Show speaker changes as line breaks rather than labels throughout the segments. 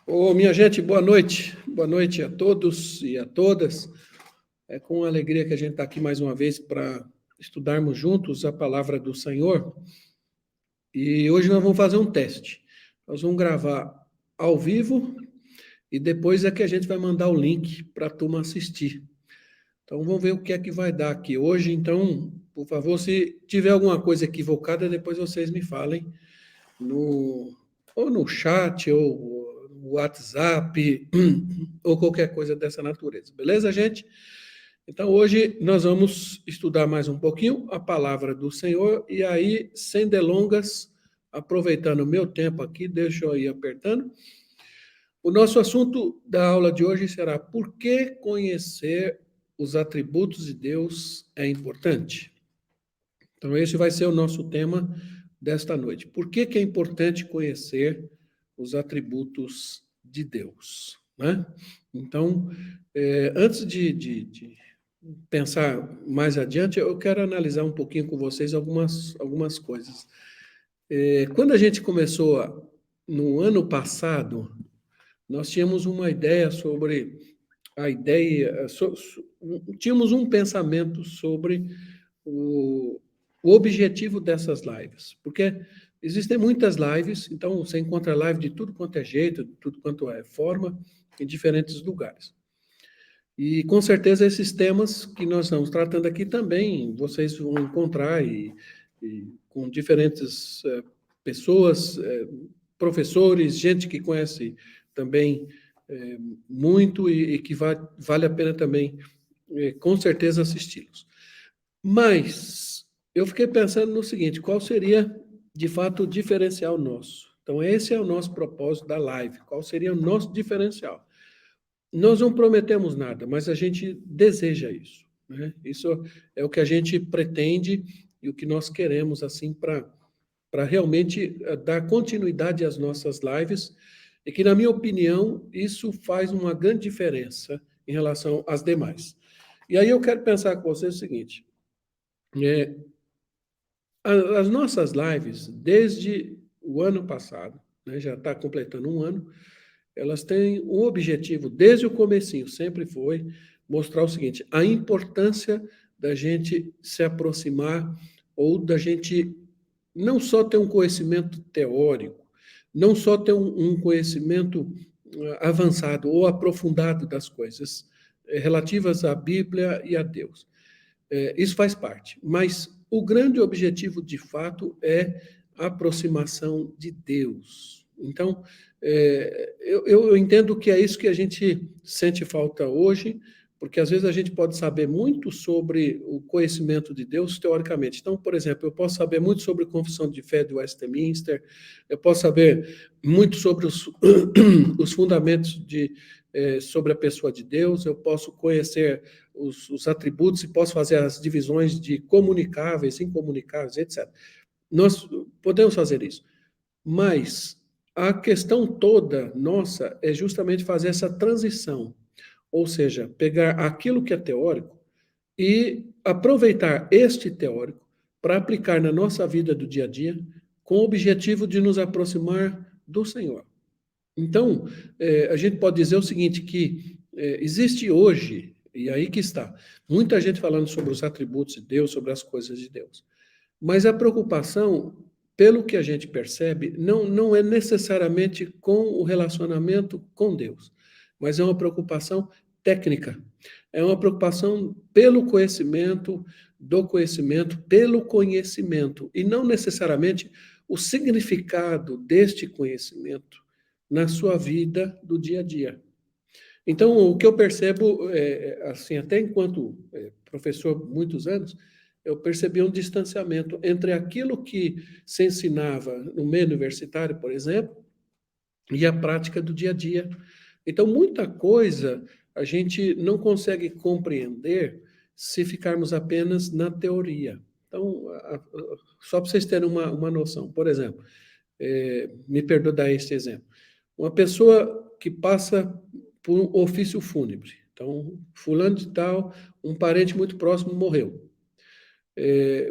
Ô, minha gente, boa noite. Boa noite a todos e a todas. É com alegria que a gente está aqui mais uma vez para estudarmos juntos a palavra do Senhor. E hoje nós vamos fazer um teste. Nós vamos gravar ao vivo e depois é que a gente vai mandar o link para a turma assistir. Então vamos ver o que é que vai dar aqui hoje. Então, por favor, se tiver alguma coisa equivocada, depois vocês me falem ou no chat, ou no WhatsApp, ou qualquer coisa dessa natureza. Beleza, gente? Então, hoje nós vamos estudar mais um pouquinho a palavra do Senhor, e aí, sem delongas, aproveitando o meu tempo aqui, deixa eu ir apertando. O nosso assunto da aula de hoje será: por que conhecer os atributos de Deus é importante? Então, esse vai ser o nosso tema desta noite. Por que é importante conhecer os atributos de Deus? Né? Então, antes de pensar mais adiante, eu quero analisar um pouquinho com vocês algumas coisas. Quando a gente começou no ano passado, nós tínhamos uma ideia sobre tínhamos um pensamento sobre o objetivo dessas lives, porque existem muitas lives, então você encontra live de tudo quanto é jeito, de tudo quanto é forma, em diferentes lugares. E com certeza esses temas que nós estamos tratando aqui também vocês vão encontrar e com diferentes pessoas, professores, gente que conhece também muito e que vale a pena também, com certeza, assisti-los. Mas eu fiquei pensando no seguinte: qual seria, de fato, o diferencial nosso? Então, esse é o nosso propósito da live. Qual seria o nosso diferencial? Nós não prometemos nada, mas a gente deseja isso, né? Isso é o que a gente pretende e o que nós queremos, assim, para realmente dar continuidade às nossas lives, e que, na minha opinião, isso faz uma grande diferença em relação às demais. E aí eu quero pensar com vocês o seguinte: as nossas lives, desde o ano passado, né, já está completando um ano, elas têm um objetivo, desde o comecinho, sempre foi mostrar o seguinte: a importância da gente se aproximar, ou da gente não só ter um conhecimento teórico, não só ter um conhecimento avançado ou aprofundado das coisas relativas à Bíblia e a Deus. Isso faz parte, mas o grande objetivo, de fato, é a aproximação de Deus. Então, eu entendo que é isso que a gente sente falta hoje, porque às vezes a gente pode saber muito sobre o conhecimento de Deus teoricamente. Então, por exemplo, eu posso saber muito sobre a Confissão de Fé de Westminster, eu posso saber muito sobre os fundamentos sobre a pessoa de Deus, eu posso conhecer os atributos e posso fazer as divisões de comunicáveis, incomunicáveis, etc. Nós podemos fazer isso, mas a questão toda nossa é justamente fazer essa transição, ou seja, pegar aquilo que é teórico e aproveitar este teórico para aplicar na nossa vida do dia a dia, com o objetivo de nos aproximar do Senhor. Então, a gente pode dizer o seguinte, que existe hoje, e aí que está, muita gente falando sobre os atributos de Deus, sobre as coisas de Deus. Mas a preocupação, pelo que a gente percebe, não é necessariamente com o relacionamento com Deus, mas é uma preocupação técnica. É uma preocupação pelo conhecimento, do conhecimento, pelo conhecimento, e não necessariamente o significado deste conhecimento na sua vida do dia a dia. Então, o que eu percebo, assim, até enquanto professor muitos anos, eu percebi um distanciamento entre aquilo que se ensinava no meio universitário, por exemplo, e a prática do dia a dia. Então, muita coisa a gente não consegue compreender se ficarmos apenas na teoria. Então, só para vocês terem uma noção, por exemplo, me perdoe dar este exemplo. Uma pessoa que passa por um ofício fúnebre. Então, fulano de tal, um parente muito próximo morreu.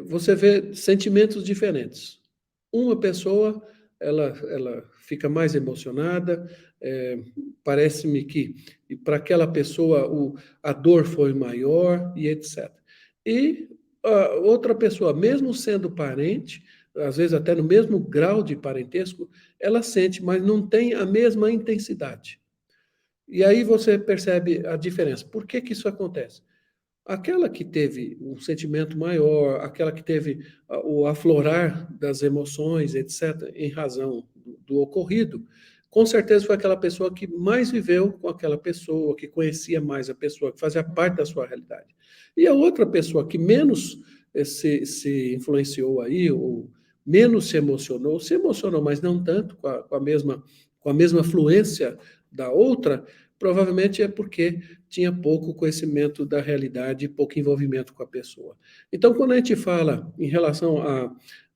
Você vê sentimentos diferentes. Uma pessoa ela fica mais emocionada, parece-me que para aquela pessoa a dor foi maior e etc. E a outra pessoa, mesmo sendo parente, às vezes até no mesmo grau de parentesco, ela sente, mas não tem a mesma intensidade. E aí você percebe a diferença. Por que que isso acontece? Aquela que teve um sentimento maior, aquela que teve o aflorar das emoções, etc., em razão do ocorrido, com certeza foi aquela pessoa que mais viveu com aquela pessoa, que conhecia mais a pessoa, que fazia parte da sua realidade. E a outra pessoa que menos se influenciou aí, ou menos se emocionou, mas não tanto, com a mesma fluência da outra, provavelmente é porque tinha pouco conhecimento da realidade, pouco envolvimento com a pessoa. Então, quando a gente fala em relação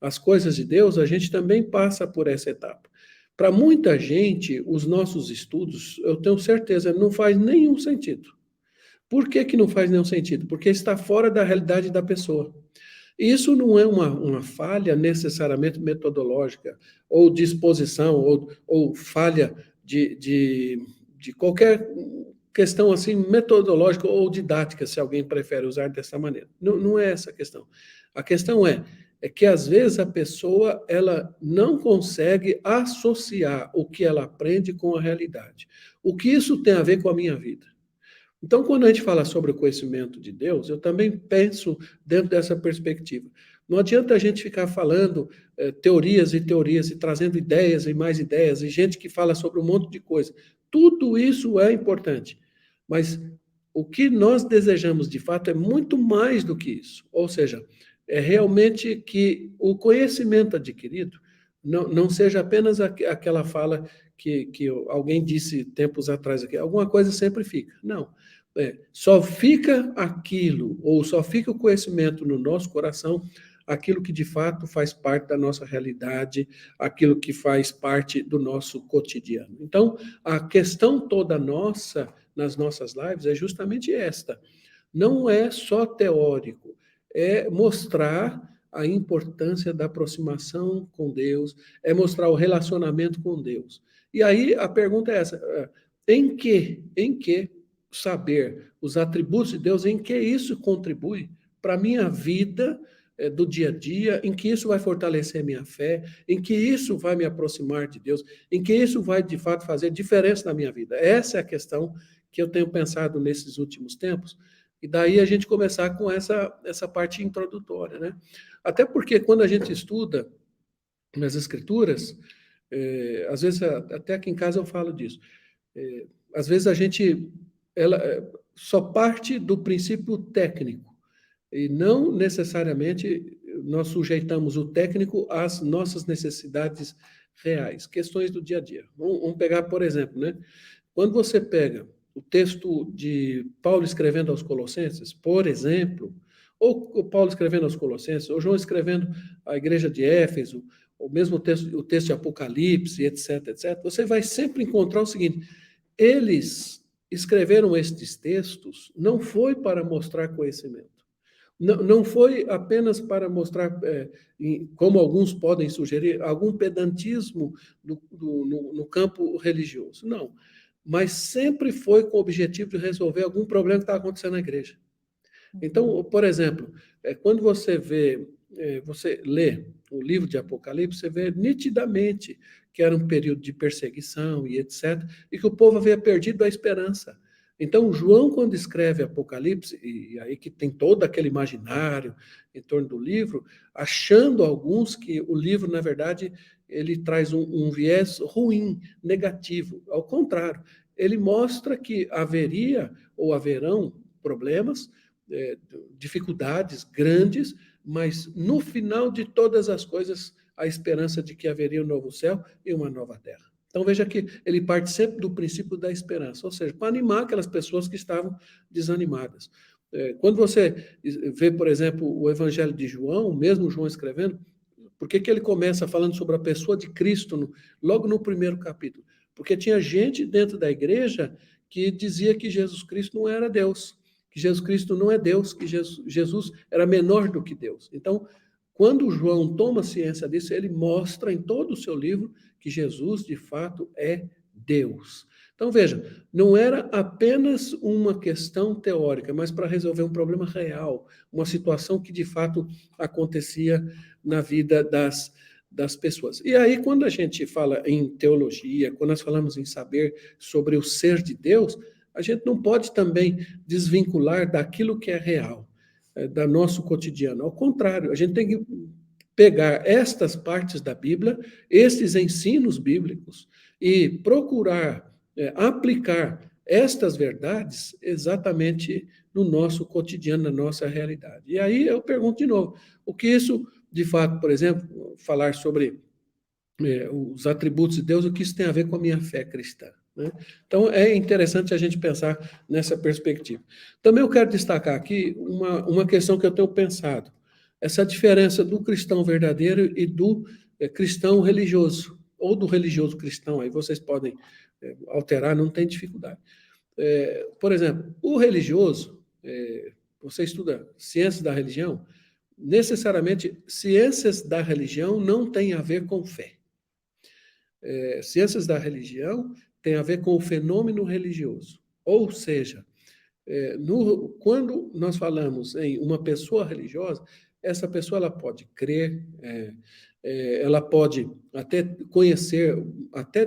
às coisas de Deus, a gente também passa por essa etapa. Para muita gente, os nossos estudos, eu tenho certeza, não faz nenhum sentido. Por que que não faz nenhum sentido? Porque está fora da realidade da pessoa. Isso não é uma falha necessariamente metodológica, ou disposição, ou falha de qualquer questão assim metodológica ou didática, se alguém prefere usar dessa maneira. Não, não é essa a questão. A questão é que às vezes a pessoa ela não consegue associar o que ela aprende com a realidade. O que isso tem a ver com a minha vida? Então, quando a gente fala sobre o conhecimento de Deus, eu também penso dentro dessa perspectiva. Não adianta a gente ficar falando teorias e teorias e trazendo ideias e gente que fala sobre um monte de coisa. Tudo isso é importante, mas o que nós desejamos de fato é muito mais do que isso. Ou seja, é realmente que o conhecimento adquirido não seja apenas aquela fala que alguém disse tempos atrás aqui, alguma coisa sempre fica. Não. Só fica aquilo, ou só fica o conhecimento no nosso coração, aquilo que de fato faz parte da nossa realidade, aquilo que faz parte do nosso cotidiano. Então, a questão toda nossa, nas nossas lives, é justamente esta. Não é só teórico, é mostrar a importância da aproximação com Deus, é mostrar o relacionamento com Deus. E aí a pergunta é essa: em que saber os atributos de Deus, em que isso contribui para a minha vida do dia a dia, em que isso vai fortalecer a minha fé, em que isso vai me aproximar de Deus, em que isso vai de fato fazer diferença na minha vida? Essa é a questão que eu tenho pensado nesses últimos tempos, e daí a gente começar com essa parte introdutória, né? Até porque quando a gente estuda nas Escrituras, às vezes, até aqui em casa eu falo disso, às vezes a gente só parte do princípio técnico, e não necessariamente nós sujeitamos o técnico às nossas necessidades reais, questões do dia a dia. Vamos pegar, por exemplo, né? Quando você pega o texto de Paulo escrevendo aos Colossenses, por exemplo, ou o Paulo escrevendo aos Colossenses, ou João escrevendo à igreja de Éfeso, ou mesmo o texto de Apocalipse, etc., etc., você vai sempre encontrar o seguinte: eles escreveram estes textos não foi para mostrar conhecimento. Não foi apenas para mostrar, como alguns podem sugerir, algum pedantismo no campo religioso. Não. Mas sempre foi com o objetivo de resolver algum problema que está acontecendo na igreja. Então, por exemplo, quando você lê o livro de Apocalipse, você vê nitidamente que era um período de perseguição e etc., e que o povo havia perdido a esperança. Então, João, quando escreve Apocalipse, e aí que tem todo aquele imaginário em torno do livro, achando alguns que o livro, na verdade, ele traz um viés ruim, negativo. Ao contrário, ele mostra que haveria ou haverão problemas, dificuldades grandes, mas no final de todas as coisas, a esperança de que haveria um novo céu e uma nova terra. Então veja que ele parte sempre do princípio da esperança, ou seja, para animar aquelas pessoas que estavam desanimadas. Quando você vê, por exemplo, o Evangelho de João, mesmo João escrevendo, por que ele começa falando sobre a pessoa de Cristo logo no primeiro capítulo? Porque tinha gente dentro da igreja que dizia que Jesus Cristo não era Deus, que Jesus Cristo não é Deus, que Jesus era menor do que Deus. Então, quando João toma ciência disso, ele mostra em todo o seu livro que Jesus, de fato, é Deus. Então, veja, não era apenas uma questão teórica, mas para resolver um problema real, uma situação que, de fato, acontecia na vida das pessoas. E aí, quando a gente fala em teologia, quando nós falamos em saber sobre o ser de Deus, a gente não pode também desvincular daquilo que é real, da nosso cotidiano. Ao contrário, a gente tem que pegar estas partes da Bíblia, esses ensinos bíblicos, e procurar aplicar estas verdades exatamente no nosso cotidiano, na nossa realidade. E aí eu pergunto de novo, o que isso, de fato, por exemplo, falar sobre os atributos de Deus, o que isso tem a ver com a minha fé cristã, né? Então, é interessante a gente pensar nessa perspectiva. Também eu quero destacar aqui uma questão que eu tenho pensado, essa diferença do cristão verdadeiro e do cristão religioso, ou do religioso cristão, aí vocês podem alterar, não tem dificuldade. Por exemplo, o religioso, você estuda ciências da religião, necessariamente, ciências da religião não tem a ver com fé. Ciências da religião tem a ver com o fenômeno religioso. Ou seja, quando nós falamos em uma pessoa religiosa, essa pessoa ela pode crer, ela pode até conhecer, até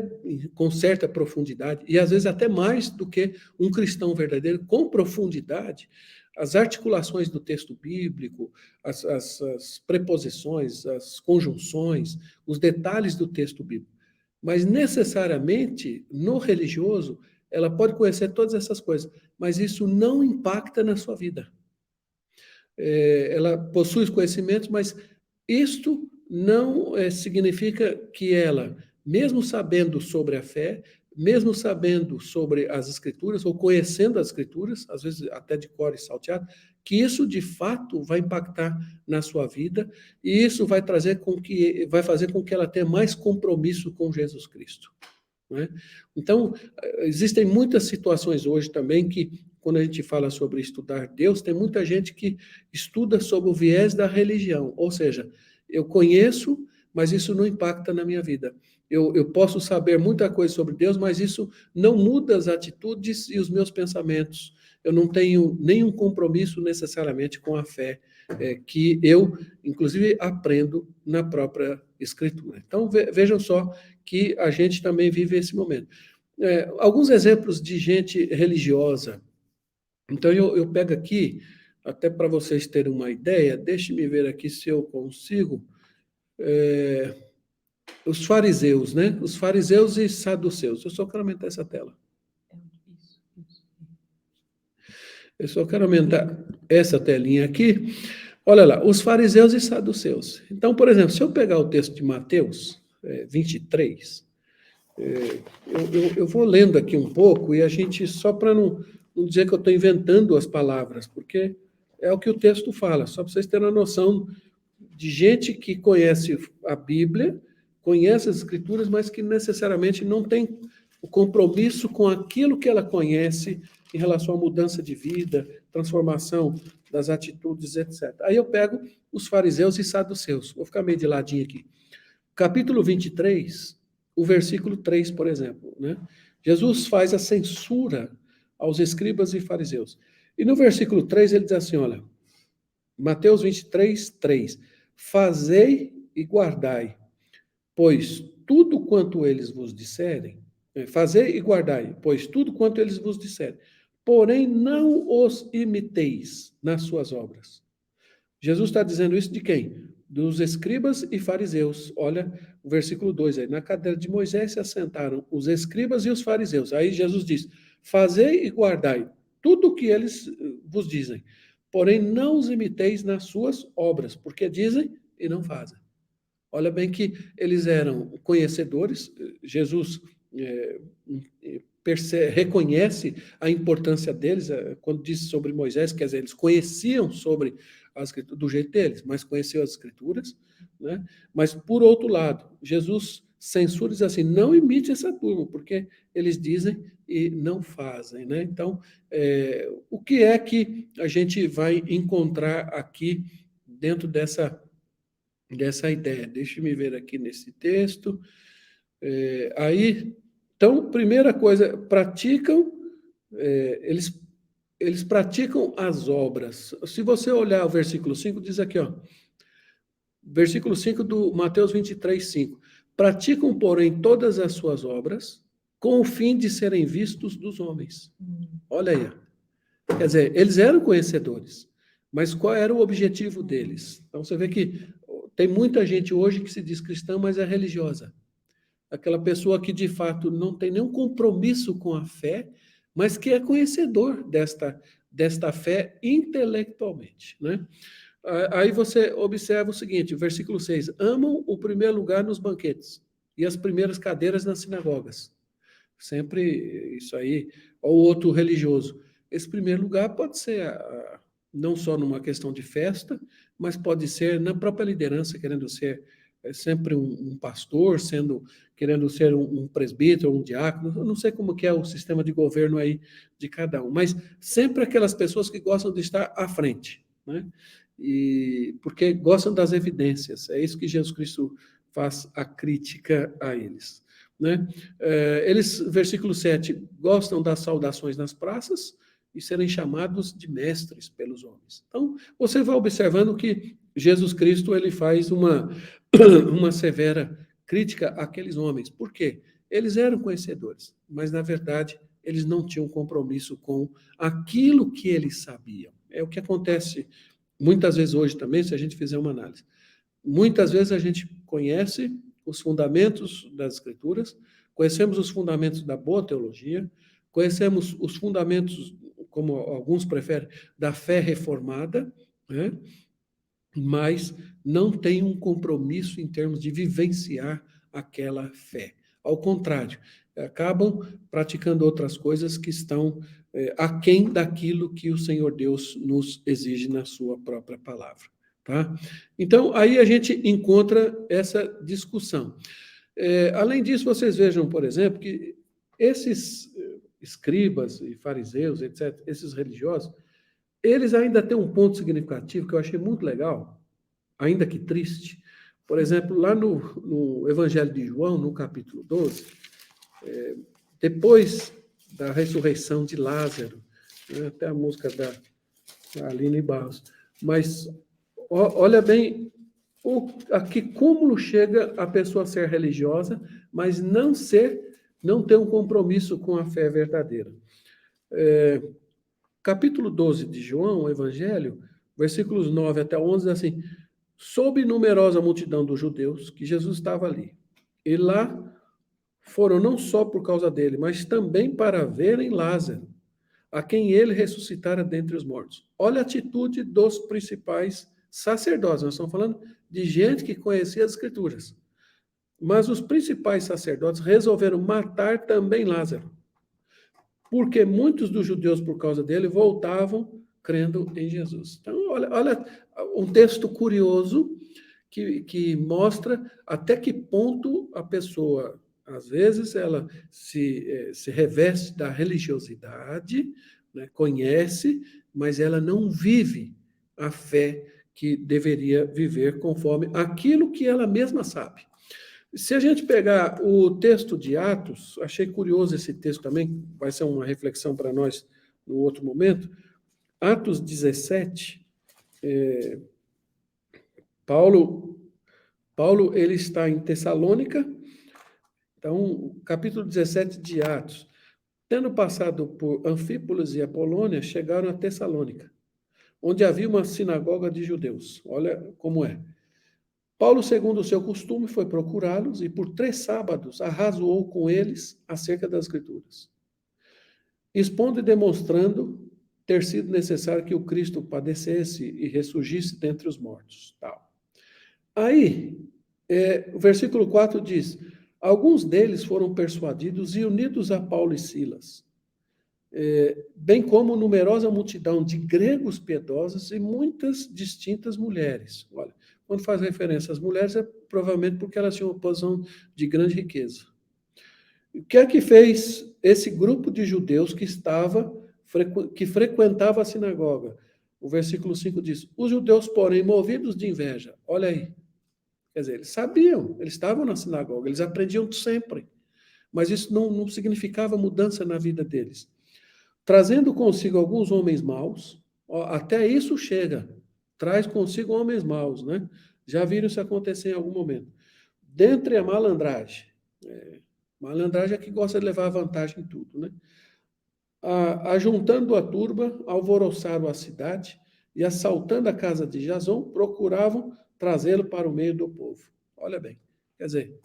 com certa profundidade, e às vezes até mais do que um cristão verdadeiro, com profundidade, as articulações do texto bíblico, as preposições, as conjunções, os detalhes do texto bíblico. Mas necessariamente, no religioso, ela pode conhecer todas essas coisas, mas isso não impacta na sua vida. Ela possui os conhecimentos, mas isto não significa que ela, mesmo sabendo sobre a fé, mesmo sabendo sobre as Escrituras, ou conhecendo as Escrituras, às vezes até de cor e salteado, que isso de fato vai impactar na sua vida, e isso vai fazer com que ela tenha mais compromisso com Jesus Cristo. Né? Então, existem muitas situações hoje também que, quando a gente fala sobre estudar Deus, tem muita gente que estuda sob o viés da religião, ou seja, eu conheço, mas isso não impacta na minha vida. Eu posso saber muita coisa sobre Deus, mas isso não muda as atitudes e os meus pensamentos. Eu não tenho nenhum compromisso necessariamente com a fé que eu, inclusive, aprendo na própria Escritura. Então, vejam só que a gente também vive esse momento. Alguns exemplos de gente religiosa. Então, eu pego aqui, até para vocês terem uma ideia, deixe-me ver aqui se eu consigo. Os fariseus, né? Os fariseus e saduceus. Eu só quero aumentar essa tela. Eu só quero aumentar essa telinha aqui. Olha lá, os fariseus e saduceus. Então, por exemplo, se eu pegar o texto de Mateus 23, eu vou lendo aqui um pouco, e a gente, só para não dizer que eu estou inventando as palavras, porque é o que o texto fala, só para vocês terem uma noção de gente que conhece a Bíblia, conhece as Escrituras, mas que necessariamente não tem o compromisso com aquilo que ela conhece em relação à mudança de vida, transformação das atitudes, etc. Aí eu pego os fariseus e saduceus. Vou ficar meio de ladinho aqui. Capítulo 23, o versículo 3, por exemplo, né? Jesus faz a censura aos escribas e fariseus. E no versículo 3 ele diz assim, olha, Mateus 23, 3, fazei e guardai, pois tudo quanto eles vos disserem, fazei e guardai, pois tudo quanto eles vos disserem, porém não os imiteis nas suas obras. Jesus está dizendo isso de quem? Dos escribas e fariseus. Olha o versículo 2 aí. Na cadeira de Moisés se assentaram os escribas e os fariseus. Aí Jesus diz, fazei e guardai tudo o que eles vos dizem, porém não os imiteis nas suas obras, porque dizem e não fazem. Olha bem que eles eram conhecedores, Jesus reconhece a importância deles, quando diz sobre Moisés, quer dizer, eles conheciam sobre as escrituras, do jeito deles, mas conheciam as escrituras, né? Mas, por outro lado, Jesus censura e diz assim, não imite essa turma, porque eles dizem e não fazem, né? Então, o que é que a gente vai encontrar aqui dentro dessa dessa ideia. Deixe-me ver aqui nesse texto. Então, primeira coisa, eles praticam as obras. Se você olhar o versículo 5, diz aqui, ó, versículo 5 do Mateus 23, 5. Praticam, porém, todas as suas obras com o fim de serem vistos dos homens. Olha aí. Quer dizer, eles eram conhecedores, mas qual era o objetivo deles? Então, você vê que tem muita gente hoje que se diz cristã, mas é religiosa. Aquela pessoa que, de fato, não tem nenhum compromisso com a fé, mas que é conhecedor desta fé intelectualmente, né? Aí você observa o seguinte, versículo 6, amam o primeiro lugar nos banquetes e as primeiras cadeiras nas sinagogas. Sempre isso aí, ou outro religioso. Esse primeiro lugar pode ser não só numa questão de festa, mas pode ser na própria liderança, querendo ser sempre um pastor, querendo ser um presbítero, um diácono. Eu não sei como que é o sistema de governo aí de cada um, mas sempre aquelas pessoas que gostam de estar à frente, né? E porque gostam das evidências. É isso que Jesus Cristo faz a crítica a eles, né? Eles, versículo 7, gostam das saudações nas praças e serem chamados de mestres pelos homens. Então, você vai observando que Jesus Cristo ele faz uma severa crítica àqueles homens. Por quê? Eles eram conhecedores, mas, na verdade, eles não tinham compromisso com aquilo que eles sabiam. É o que acontece muitas vezes hoje também, se a gente fizer uma análise. Muitas vezes a gente conhece os fundamentos das Escrituras, conhecemos os fundamentos da boa teologia, conhecemos os fundamentos, como alguns preferem, da fé reformada, né? Mas não tem um compromisso em termos de vivenciar aquela fé. Ao contrário, acabam praticando outras coisas que estão aquém daquilo que o Senhor Deus nos exige na sua própria palavra. Tá? Então, aí a gente encontra essa discussão. Além disso, vocês vejam, por exemplo, que esses escribas e fariseus, etc., esses religiosos, eles ainda têm um ponto significativo que eu achei muito legal, ainda que triste. Por exemplo, lá no Evangelho de João, no capítulo 12, depois da ressurreição de Lázaro, né, até a música da Aline Barros, mas olha bem a que cúmulo chega a pessoa a ser religiosa, mas não ter um compromisso com a fé verdadeira. Capítulo 12 de João, o Evangelho, versículos 9 até 11, diz assim, soube numerosa multidão dos judeus que Jesus estava ali. E lá foram não só por causa dele, mas também para verem Lázaro, a quem ele ressuscitara dentre os mortos. Olha a atitude dos principais sacerdotes. Nós estamos falando de gente que conhecia as Escrituras. Mas os principais sacerdotes resolveram matar também Lázaro, porque muitos dos judeus, por causa dele, voltavam crendo em Jesus. Então, olha um texto curioso que mostra até que ponto a pessoa, às vezes, ela se reveste da religiosidade, né, conhece, mas ela não vive a fé que deveria viver conforme aquilo que ela mesma sabe. Se a gente pegar o texto de Atos, achei curioso esse texto também, vai ser uma reflexão para nós no outro momento. Atos 17, Paulo ele está em Tessalônica, então, capítulo 17 de Atos. Tendo passado por Anfípolis e Apolônia, chegaram a Tessalônica, onde havia uma sinagoga de judeus. Olha como é. Paulo, segundo o seu costume, foi procurá-los e por 3 sábados arrazoou com eles acerca das Escrituras, expondo e demonstrando ter sido necessário que o Cristo padecesse e ressurgisse dentre os mortos. Tal. Aí, o versículo 4 diz, alguns deles foram persuadidos e unidos a Paulo e Silas, bem como numerosa multidão de gregos piedosos e muitas distintas mulheres. Olha, quando faz referência às mulheres, é provavelmente porque elas tinham uma posição de grande riqueza. O que é que fez esse grupo de judeus que frequentava a sinagoga? O versículo 5 diz, os judeus, porém, movidos de inveja, olha aí, Quer dizer, eles sabiam, eles estavam na sinagoga, eles aprendiam sempre. Mas isso não significava mudança na vida deles. Trazendo consigo alguns homens maus, até isso chega, traz consigo homens maus, né? Já viram isso acontecer em algum momento. Dentre a malandragem, malandragem é que gosta de levar vantagem em tudo, né? Ajuntando a turba, alvoroçaram a cidade e, assaltando a casa de Jason, procuravam trazê-lo para o meio do povo. Olha bem, quer dizer,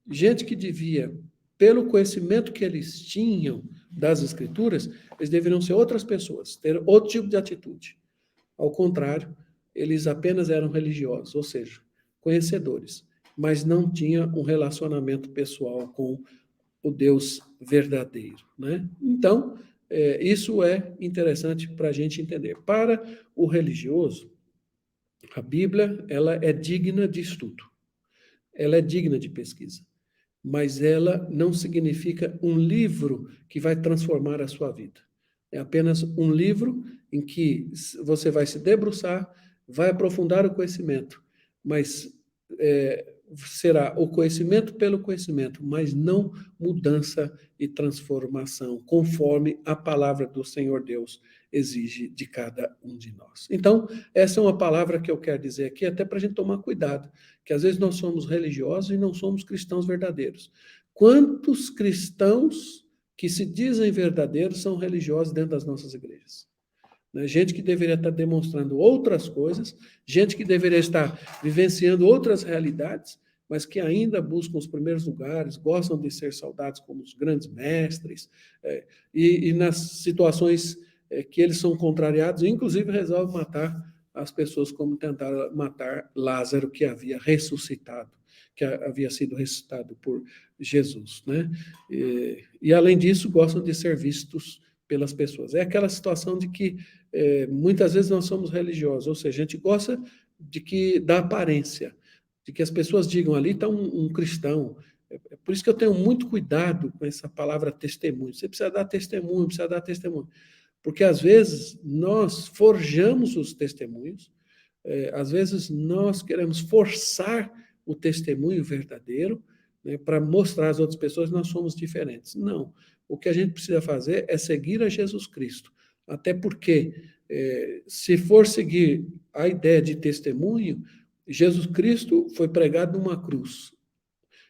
gente que devia, pelo conhecimento que eles tinham das Escrituras, eles deveriam ser outras pessoas, ter outro tipo de atitude. Ao contrário, eles apenas eram religiosos, ou seja, conhecedores, mas não tinham um relacionamento pessoal com o Deus verdadeiro, né? Então, isso é interessante para a gente entender. Para o religioso, a Bíblia ela é digna de estudo, ela é digna de pesquisa, mas ela não significa um livro que vai transformar a sua vida. É apenas um livro em que você vai se debruçar, vai aprofundar o conhecimento, mas será o conhecimento pelo conhecimento, mas não mudança e transformação, conforme a palavra do Senhor Deus exige de cada um de nós. Então, essa é uma palavra que eu quero dizer aqui, até para a gente tomar cuidado, que às vezes nós somos religiosos e não somos cristãos verdadeiros. Quantos cristãos que se dizem verdadeiros são religiosos dentro das nossas igrejas? Gente que deveria estar demonstrando outras coisas, gente que deveria estar vivenciando outras realidades, mas que ainda buscam os primeiros lugares, gostam de ser saudados como os grandes mestres, e nas situações que eles são contrariados, inclusive resolvem matar as pessoas como tentaram matar Lázaro, que havia ressuscitado, que havia sido ressuscitado por Jesus, né? E além disso, gostam de ser vistos pelas pessoas. É aquela situação de que muitas vezes nós somos religiosos, ou seja, a gente gosta da aparência, de que as pessoas digam, ali está um cristão. É por isso que eu tenho muito cuidado com essa palavra testemunho. Você precisa dar testemunho, precisa dar testemunho. Porque às vezes nós forjamos os testemunhos, às vezes nós queremos forçar o testemunho verdadeiro, né, para mostrar às outras pessoas que nós somos diferentes. Não. O que a gente precisa fazer é seguir a Jesus Cristo. Até porque, se for seguir a ideia de testemunho, Jesus Cristo foi pregado numa cruz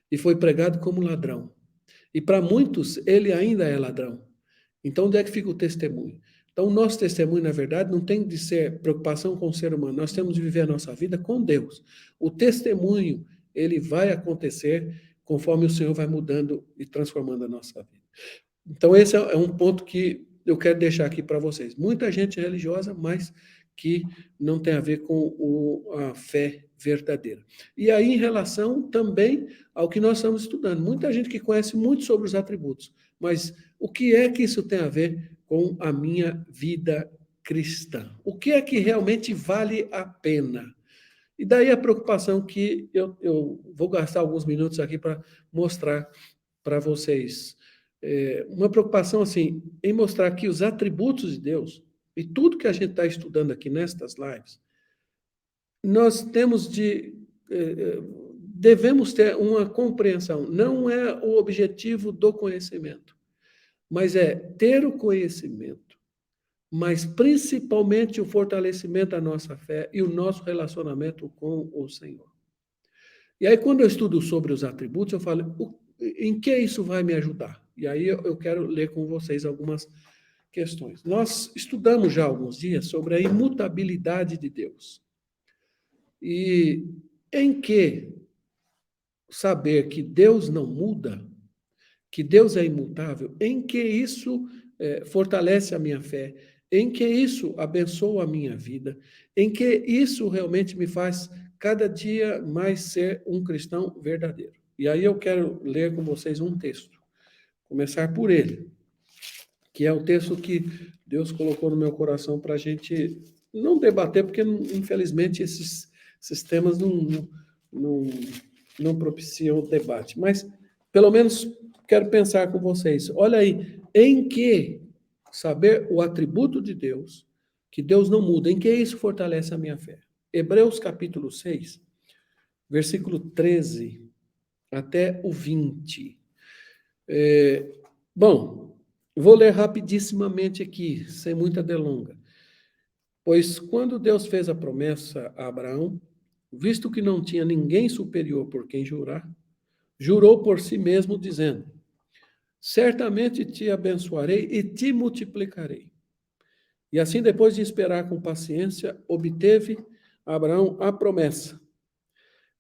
e foi pregado como ladrão. E para muitos, ele ainda é ladrão. Então, onde é que fica o testemunho? Então, o nosso testemunho, na verdade, não tem de ser preocupação com o ser humano, nós temos de viver a nossa vida com Deus. O testemunho, ele vai acontecer conforme o Senhor vai mudando e transformando a nossa vida. Então, esse é um ponto que eu quero deixar aqui para vocês. Muita gente religiosa, mas que não tem a ver com a fé verdadeira. E aí, em relação também ao que nós estamos estudando, muita gente que conhece muito sobre os atributos, mas o que é que isso tem a ver com a minha vida cristã? O que é que realmente vale a pena? E daí a preocupação que eu vou gastar alguns minutos aqui para mostrar para vocês. Uma preocupação assim, em mostrar que os atributos de Deus, e tudo que a gente está estudando aqui nestas lives, nós devemos ter uma compreensão. Não é o objetivo do conhecimento, mas é ter o conhecimento, mas principalmente o fortalecimento da nossa fé e o nosso relacionamento com o Senhor. E aí, quando eu estudo sobre os atributos, eu falo, em que isso vai me ajudar? E aí eu quero ler com vocês algumas questões. Nós estudamos já há alguns dias sobre a imutabilidade de Deus. E em que saber que Deus não muda, que Deus é imutável, em que isso fortalece a minha fé, em que isso abençoa a minha vida, em que isso realmente me faz cada dia mais ser um cristão verdadeiro. E aí eu quero ler com vocês um texto, começar por ele, que é o texto que Deus colocou no meu coração para a gente não debater, porque infelizmente esses temas não propiciam o debate, mas pelo menos quero pensar com vocês. Olha aí, em que saber o atributo de Deus, que Deus não muda, em que isso fortalece a minha fé? Hebreus capítulo 6 versículo 13 até o 20. Bom, vou ler rapidissimamente aqui, sem muita delonga. Pois quando Deus fez a promessa a Abraão, visto que não tinha ninguém superior por quem jurar, jurou por si mesmo, dizendo: certamente te abençoarei e te multiplicarei. E assim, depois de esperar com paciência, obteve Abraão a promessa.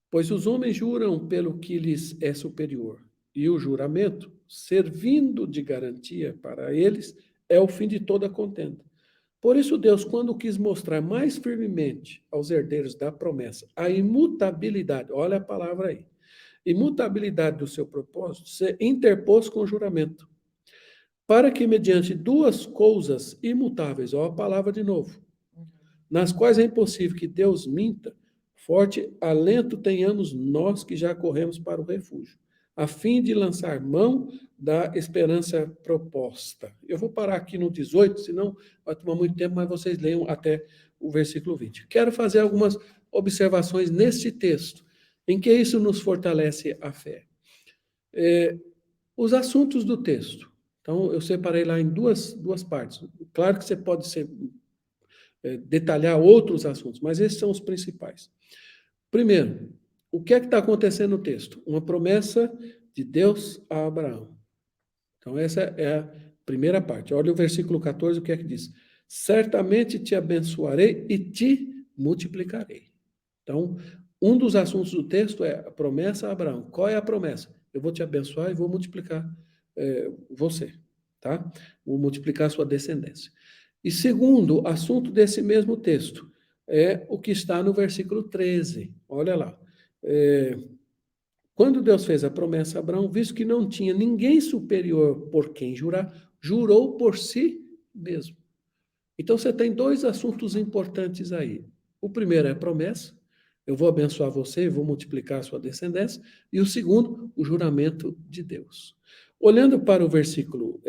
Pois os homens juram pelo que lhes é superior, e o juramento, servindo de garantia para eles, é o fim de toda contenda. Por isso, Deus, quando quis mostrar mais firmemente aos herdeiros da promessa a imutabilidade, olha a palavra aí, imutabilidade do seu propósito, se interpôs com juramento, para que, mediante duas coisas imutáveis, olha a palavra de novo, nas quais é impossível que Deus minta, forte alento tenhamos nós que já corremos para o refúgio, a fim de lançar mão da esperança proposta. Eu vou parar aqui no 18, senão vai tomar muito tempo, mas vocês leiam até o versículo 20. Quero fazer algumas observações neste texto, em que isso nos fortalece a fé. Os assuntos do texto. Então, eu separei lá em duas partes. Claro que você pode detalhar outros assuntos, mas esses são os principais. Primeiro, o que é que está acontecendo no texto? Uma promessa de Deus a Abraão. Então, essa é a primeira parte. Olha o versículo 14, o que é que diz? Certamente te abençoarei e te multiplicarei. Então, um dos assuntos do texto é a promessa a Abraão. Qual é a promessa? Eu vou te abençoar e vou multiplicar você, tá? Vou multiplicar a sua descendência. E segundo assunto desse mesmo texto é o que está no versículo 13. Olha lá. Quando Deus fez a promessa a Abraão, visto que não tinha ninguém superior por quem jurar, jurou por si mesmo. Então você tem dois assuntos importantes aí. O primeiro é a promessa, eu vou abençoar você, vou multiplicar a sua descendência. E o segundo, o juramento de Deus. Olhando para o versículo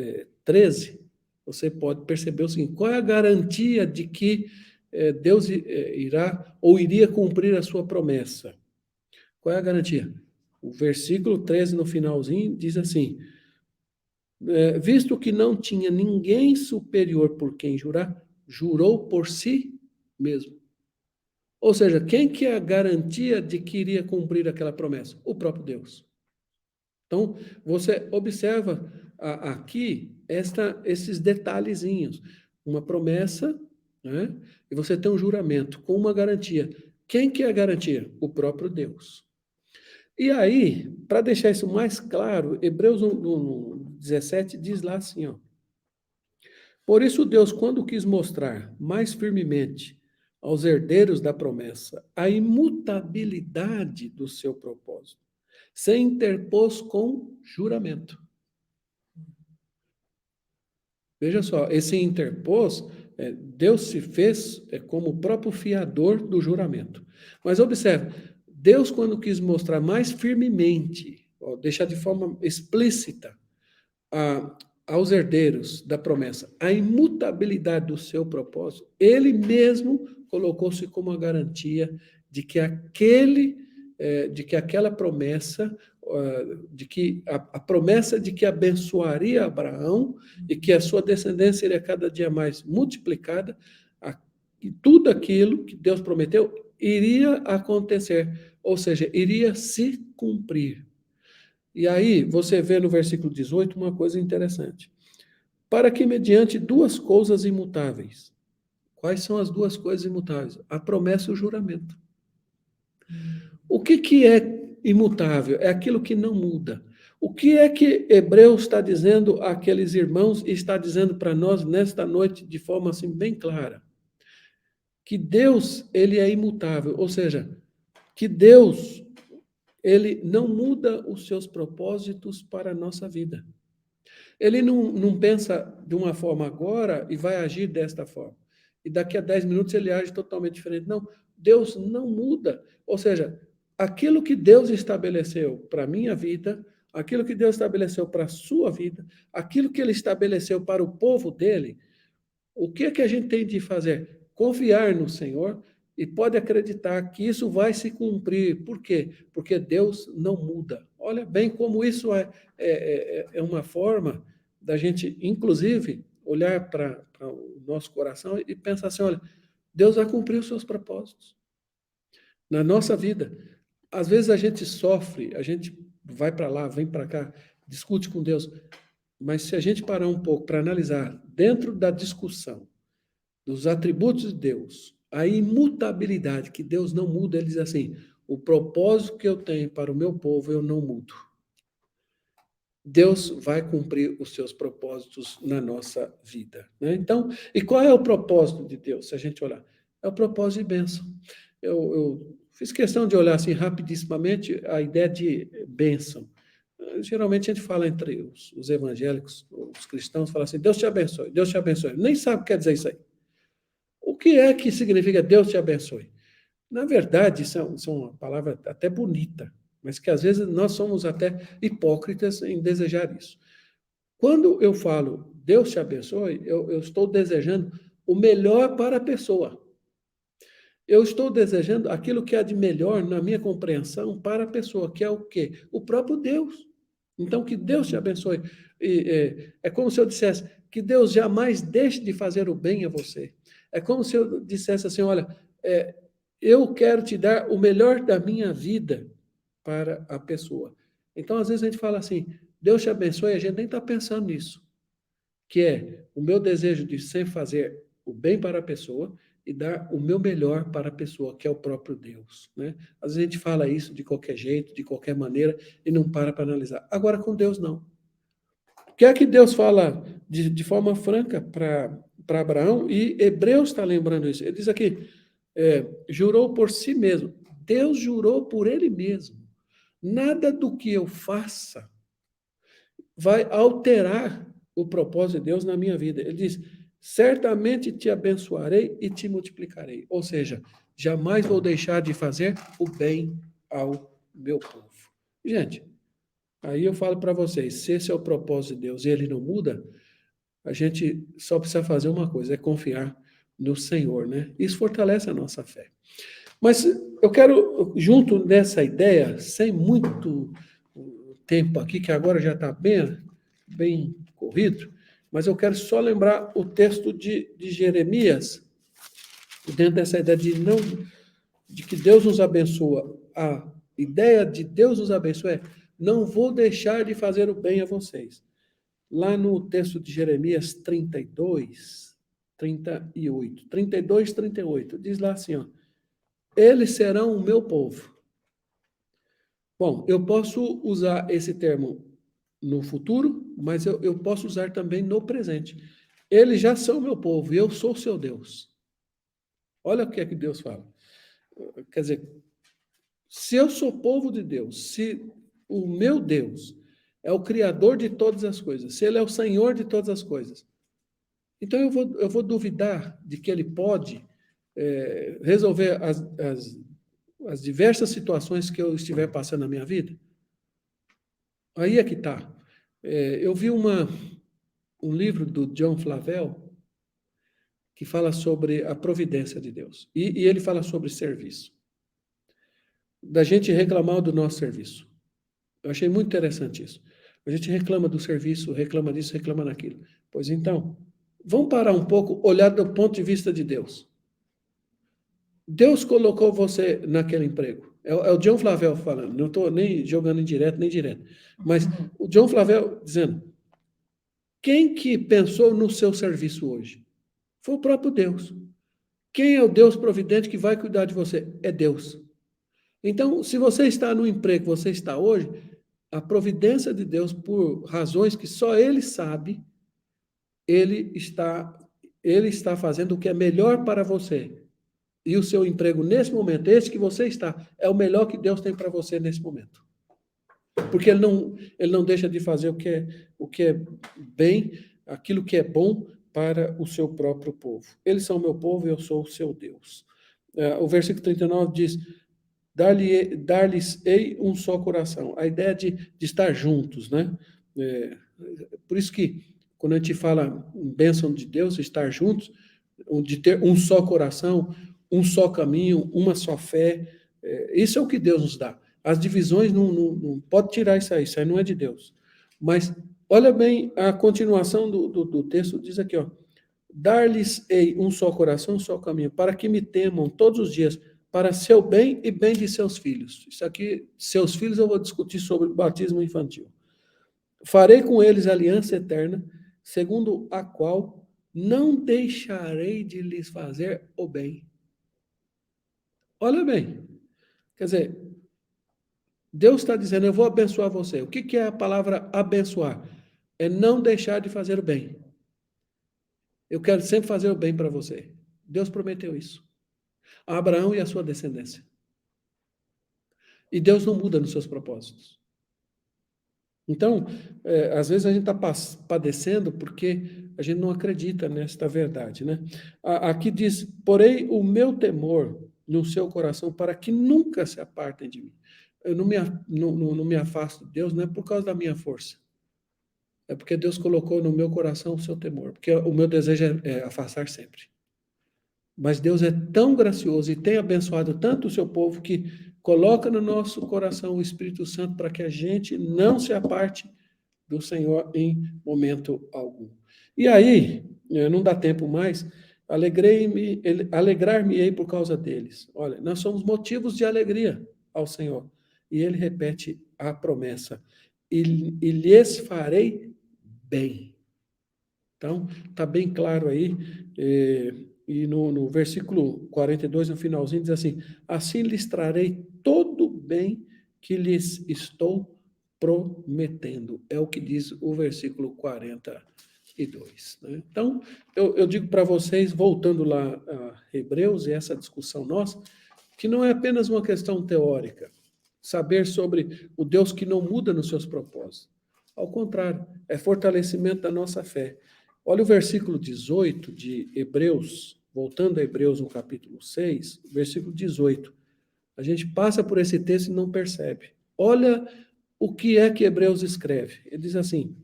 13, você pode perceber o seguinte: qual é a garantia de que Deus irá ou iria cumprir a sua promessa? Qual é a garantia? O versículo 13, no finalzinho, diz assim: visto que não tinha ninguém superior por quem jurar, jurou por si mesmo. Ou seja, quem que é a garantia de que iria cumprir aquela promessa? O próprio Deus. Então, você observa aqui esses detalhezinhos. Uma promessa, né? E você tem um juramento com uma garantia. Quem que é a garantia? O próprio Deus. E aí, para deixar isso mais claro, Hebreus 17 diz lá assim, ó: por isso Deus, quando quis mostrar mais firmemente aos herdeiros da promessa a imutabilidade do seu propósito, se interpôs com juramento. Veja só, esse interpôs, Deus se fez como o próprio fiador do juramento. Mas observe, Deus, quando quis mostrar mais firmemente, deixar de forma explícita aos herdeiros da promessa a imutabilidade do seu propósito, ele mesmo colocou-se como a garantia de que aquela promessa, de que a promessa de que abençoaria Abraão e que a sua descendência seria cada dia mais multiplicada, e tudo aquilo que Deus prometeu iria acontecer, ou seja, iria se cumprir. E aí você vê no versículo 18 uma coisa interessante. Para que mediante duas coisas imutáveis. Quais são as duas coisas imutáveis? A promessa e o juramento. O que é imutável? É aquilo que não muda. O que é que Hebreus está dizendo àqueles irmãos e está dizendo para nós nesta noite de forma assim bem clara? Que Deus, ele é imutável, ou seja, que Deus, ele não muda os seus propósitos para a nossa vida. Ele não pensa de uma forma agora e vai agir desta forma. E daqui a 10 minutos ele age totalmente diferente. Não, Deus não muda. Ou seja, aquilo que Deus estabeleceu para a minha vida, aquilo que Deus estabeleceu para a sua vida, aquilo que ele estabeleceu para o povo dele, o que é que a gente tem de fazer? Confiar no Senhor, e pode acreditar que isso vai se cumprir. Por quê? Porque Deus não muda. Olha bem como isso é uma forma da gente, inclusive, olhar para o nosso coração e pensar assim, olha, Deus vai cumprir os seus propósitos na nossa vida. Às vezes a gente sofre, a gente vai para lá, vem para cá, discute com Deus, mas se a gente parar um pouco para analisar dentro da discussão dos atributos de Deus, a imutabilidade, que Deus não muda, ele diz assim: o propósito que eu tenho para o meu povo eu não mudo. Deus vai cumprir os seus propósitos na nossa vida, né? Então, e qual é o propósito de Deus, se a gente olhar? É o propósito de bênção. Eu fiz questão de olhar assim rapidissimamente a ideia de bênção. Geralmente a gente fala entre os evangélicos, os cristãos, fala assim, Deus te abençoe, Deus te abençoe. Nem sabe o que quer dizer isso aí. O que é que significa Deus te abençoe? Na verdade, isso é uma palavra até bonita, mas que às vezes nós somos até hipócritas em desejar isso. Quando eu falo Deus te abençoe, eu estou desejando o melhor para a pessoa. Eu estou desejando aquilo que há de melhor na minha compreensão para a pessoa, que é o quê? O próprio Deus. Então, que Deus te abençoe. É como se eu dissesse que Deus jamais deixe de fazer o bem a você. É como se eu dissesse assim, olha, eu quero te dar o melhor da minha vida para a pessoa. Então, às vezes a gente fala assim, Deus te abençoe, e a gente nem está pensando nisso, que é o meu desejo de sempre fazer o bem para a pessoa e dar o meu melhor para a pessoa, que é o próprio Deus, né? Às vezes a gente fala isso de qualquer jeito, de qualquer maneira, e não para analisar. Agora, com Deus, não. O que é que Deus fala de forma franca para Abraão? E Hebreus está lembrando isso. Ele diz aqui, jurou por si mesmo. Deus jurou por ele mesmo. Nada do que eu faça vai alterar o propósito de Deus na minha vida. Ele diz, certamente te abençoarei e te multiplicarei. Ou seja, jamais vou deixar de fazer o bem ao meu povo. Gente, aí eu falo para vocês, se esse é o propósito de Deus e ele não muda, a gente só precisa fazer uma coisa, é confiar no Senhor, né? Isso fortalece a nossa fé. Mas eu quero, junto nessa ideia, sem muito tempo aqui, que agora já está bem corrido, mas eu quero só lembrar o texto de Jeremias, dentro dessa ideia de que Deus nos abençoa. A ideia de Deus nos abençoar é, não vou deixar de fazer o bem a vocês. Lá no texto de Jeremias 32, 38, 32, 38, diz lá assim, ó, eles serão o meu povo. Bom, eu posso usar esse termo no futuro, mas eu posso usar também no presente. Eles já são meu povo e eu sou seu Deus. Olha o que é que Deus fala. Quer dizer, se eu sou povo de Deus, se o meu Deus é o Criador de todas as coisas, se Ele é o Senhor de todas as coisas, então eu vou duvidar de que Ele pode resolver as diversas situações que eu estiver passando na minha vida? Aí é que está. Eu vi um livro do John Flavel que fala sobre a providência de Deus. E ele fala sobre serviço. Da gente reclamar do nosso serviço. Eu achei muito interessante isso. A gente reclama do serviço, reclama disso, reclama daquilo. Pois então, vamos parar um pouco, olhar do ponto de vista de Deus. Deus colocou você naquele emprego. É o John Flavel falando, não estou nem jogando indireto nem direto. Mas o John Flavel dizendo, quem que pensou no seu serviço hoje? Foi o próprio Deus. Quem é o Deus providente que vai cuidar de você? É Deus. Então, se você está no emprego que você está hoje, a providência de Deus, por razões que só Ele sabe, Ele está fazendo o que é melhor para você. E o seu emprego nesse momento, esse que você está, é o melhor que Deus tem para você nesse momento. Porque ele não deixa de fazer o que é bem, aquilo que é bom para o seu próprio povo. Eles são meu povo e eu sou o seu Deus. O versículo 39 diz, dar-lhes-ei um só coração. A ideia de estar juntos, né? Por isso que, quando a gente fala em bênção de Deus, estar juntos, de ter um só coração, um só caminho, uma só fé. Isso é o que Deus nos dá. As divisões não pode tirar isso aí não é de Deus. Mas olha bem a continuação do texto, diz aqui, ó. Dar-lhes-ei um só coração, um só caminho, para que me temam todos os dias, para seu bem e bem de seus filhos. Isso aqui, seus filhos, eu vou discutir sobre o batismo infantil. Farei com eles aliança eterna, segundo a qual não deixarei de lhes fazer o bem. Olha bem, quer dizer, Deus está dizendo, eu vou abençoar você. O que é a palavra abençoar? É não deixar de fazer o bem. Eu quero sempre fazer o bem para você. Deus prometeu isso. A Abraão e a sua descendência. E Deus não muda nos seus propósitos. Então, às vezes a gente está padecendo porque a gente não acredita nesta verdade, né? Aqui diz, porém o meu temor no seu coração para que nunca se apartem de mim. Eu não me afasto de Deus, não é por causa da minha força. É porque Deus colocou no meu coração o seu temor. Porque o meu desejo é afastar sempre. Mas Deus é tão gracioso e tem abençoado tanto o seu povo que coloca no nosso coração o Espírito Santo para que a gente não se aparte do Senhor em momento algum. E aí, não dá tempo mais, alegrar-me-ei por causa deles. Olha, nós somos motivos de alegria ao Senhor. E ele repete a promessa, e lhes farei bem. Então, está bem claro aí, e no versículo 42, no finalzinho, diz assim, assim lhes trarei todo o bem que lhes estou prometendo. É o que diz o versículo 42. Né? Então, eu digo para vocês, voltando lá a Hebreus e essa discussão nossa, que não é apenas uma questão teórica, saber sobre o Deus que não muda nos seus propósitos. Ao contrário, é fortalecimento da nossa fé. Olha o versículo 18 de Hebreus, voltando a Hebreus no capítulo 6, versículo 18. A gente passa por esse texto e não percebe. Olha o que é que Hebreus escreve. Ele diz assim,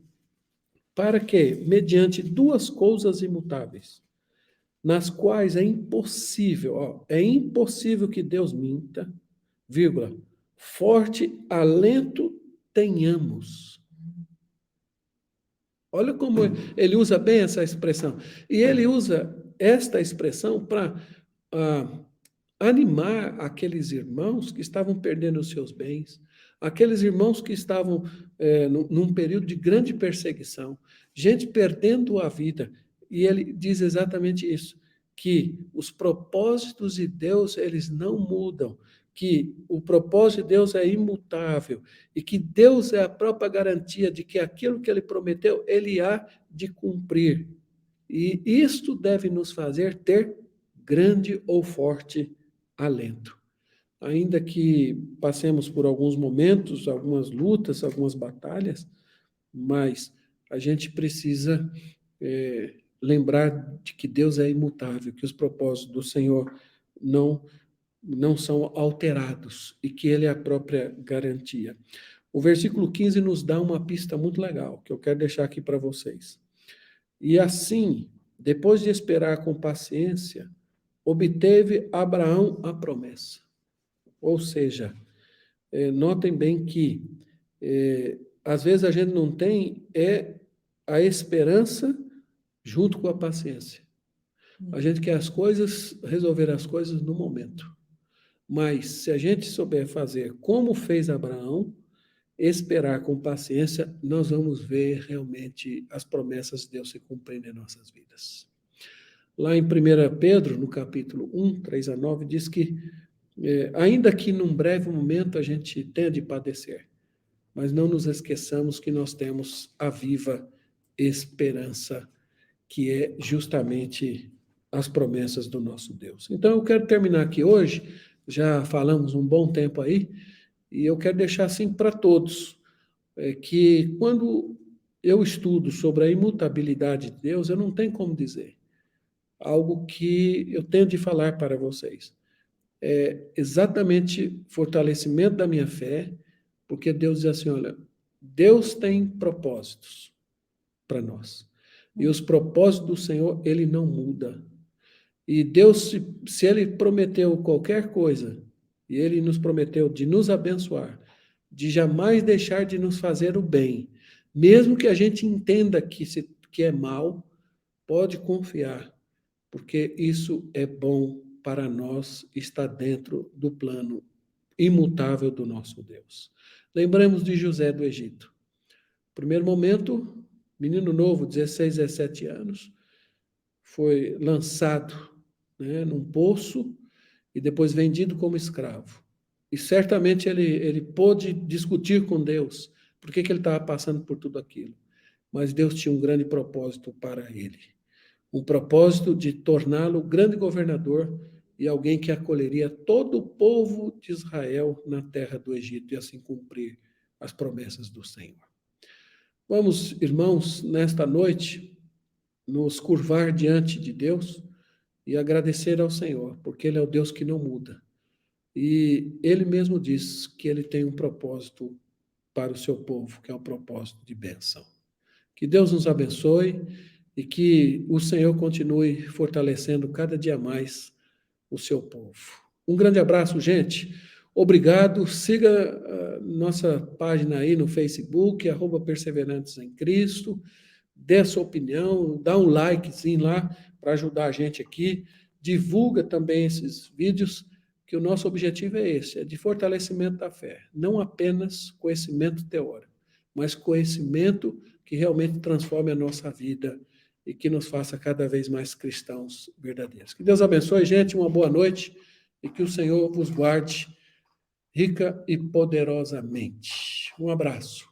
para que, mediante duas coisas imutáveis, nas quais é impossível que Deus minta, vírgula, forte alento tenhamos. Olha como ele usa bem essa expressão. E ele usa esta expressão para animar aqueles irmãos que estavam perdendo os seus bens, aqueles irmãos que estavam num período de grande perseguição, gente perdendo a vida. E ele diz exatamente isso, que os propósitos de Deus, eles não mudam, que o propósito de Deus é imutável e que Deus é a própria garantia de que aquilo que ele prometeu, ele há de cumprir. E isto deve nos fazer ter grande ou forte alento. Ainda que passemos por alguns momentos, algumas lutas, algumas batalhas, mas a gente precisa lembrar de que Deus é imutável, que os propósitos do Senhor não são alterados e que Ele é a própria garantia. O versículo 15 nos dá uma pista muito legal, que eu quero deixar aqui para vocês. E assim, depois de esperar com paciência, obteve Abraão a promessa. Ou seja, notem bem que às vezes a gente não tem a esperança junto com a paciência. A gente quer resolver as coisas no momento. Mas se a gente souber fazer como fez Abraão, esperar com paciência, nós vamos ver realmente as promessas de Deus se cumprindo em nossas vidas. Lá em 1 Pedro, no capítulo 1, 3 a 9, diz que ainda que num breve momento a gente tenha de padecer, mas não nos esqueçamos que nós temos a viva esperança, que é justamente as promessas do nosso Deus. Então eu quero terminar aqui hoje, já falamos um bom tempo aí, e eu quero deixar assim para todos, que quando eu estudo sobre a imutabilidade de Deus, eu não tenho como dizer algo que eu tenho de falar para vocês. É exatamente fortalecimento da minha fé, porque Deus diz assim, olha, Deus tem propósitos para nós. E os propósitos do Senhor, ele não muda. E Deus, se Ele prometeu qualquer coisa, e Ele nos prometeu de nos abençoar, de jamais deixar de nos fazer o bem, mesmo que a gente entenda que é mal, pode confiar, porque isso é bom para nós, está dentro do plano imutável do nosso Deus. Lembramos de José do Egito. Primeiro momento, menino novo, 16, 17 anos, foi lançado, né, num poço e depois vendido como escravo. E certamente ele pôde discutir com Deus por que ele estava passando por tudo aquilo. Mas Deus tinha um grande propósito para ele. Um propósito de torná-lo grande governador e alguém que acolheria todo o povo de Israel na terra do Egito e assim cumprir as promessas do Senhor. Vamos, irmãos, nesta noite, nos curvar diante de Deus e agradecer ao Senhor, porque Ele é o Deus que não muda. E Ele mesmo diz que Ele tem um propósito para o seu povo, que é o propósito de bênção. Que Deus nos abençoe e que o Senhor continue fortalecendo cada dia mais o seu povo. Um grande abraço, gente. Obrigado. Siga nossa página aí no Facebook, @Perseverantes em Cristo. Dê a sua opinião, dá um likezinho lá para ajudar a gente aqui. Divulga também esses vídeos, que o nosso objetivo é esse, é de fortalecimento da fé. Não apenas conhecimento teórico, mas conhecimento que realmente transforme a nossa vida e que nos faça cada vez mais cristãos verdadeiros. Que Deus abençoe, gente, uma boa noite e que o Senhor vos guarde rica e poderosamente. Um abraço.